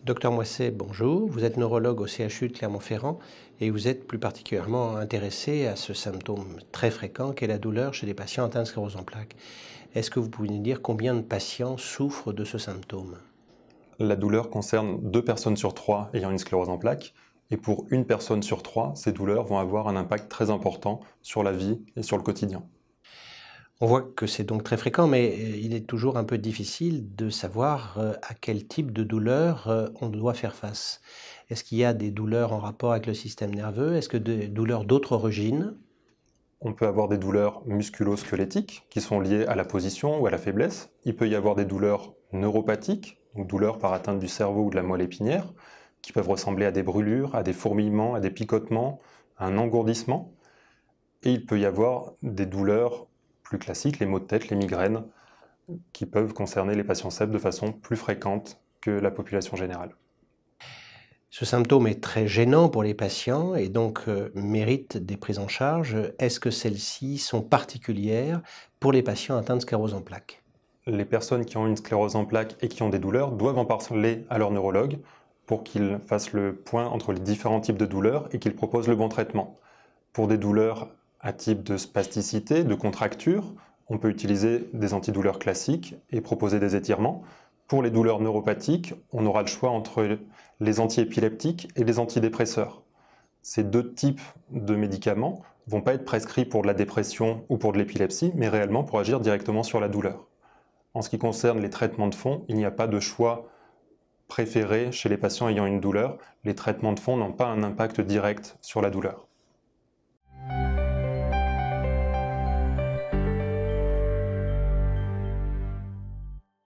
Docteur Moisset, bonjour. Vous êtes neurologue au CHU de Clermont-Ferrand et vous êtes plus particulièrement intéressé à ce symptôme très fréquent qu'est la douleur chez les patients atteints de sclérose en plaques. Est-ce que vous pouvez nous dire combien de patients souffrent de ce symptôme? La douleur concerne 2 personnes sur 3 ayant une sclérose en plaques, et pour 1 personne sur 3, ces douleurs vont avoir un impact très important sur la vie et sur le quotidien. On voit que c'est donc très fréquent, mais il est toujours un peu difficile de savoir à quel type de douleur on doit faire face. Est-ce qu'il y a des douleurs en rapport avec le système nerveux? Est-ce que des douleurs d'autres origines? On peut avoir des douleurs musculo-squelettiques qui sont liées à la position ou à la faiblesse. Il peut y avoir des douleurs neuropathiques, donc douleurs par atteinte du cerveau ou de la moelle épinière, qui peuvent ressembler à des brûlures, à des fourmillements, à des picotements, à un engourdissement. Et il peut y avoir des douleurs plus classiques, les maux de tête, les migraines, qui peuvent concerner les patients CEP de façon plus fréquente que la population générale. Ce symptôme est très gênant pour les patients et donc mérite des prises en charge. Est-ce que celles-ci sont particulières pour les patients atteints de sclérose en plaques? Les personnes qui ont une sclérose en plaques et qui ont des douleurs doivent en parler à leur neurologue pour qu'il fasse le point entre les différents types de douleurs et qu'il propose le bon traitement. Pour des douleurs à type de spasticité, de contracture, on peut utiliser des antidouleurs classiques et proposer des étirements. Pour les douleurs neuropathiques, on aura le choix entre les antiépileptiques et les antidépresseurs. Ces 2 types de médicaments ne vont pas être prescrits pour de la dépression ou pour de l'épilepsie, mais réellement pour agir directement sur la douleur. En ce qui concerne les traitements de fond, il n'y a pas de choix préféré chez les patients ayant une douleur. Les traitements de fond n'ont pas un impact direct sur la douleur.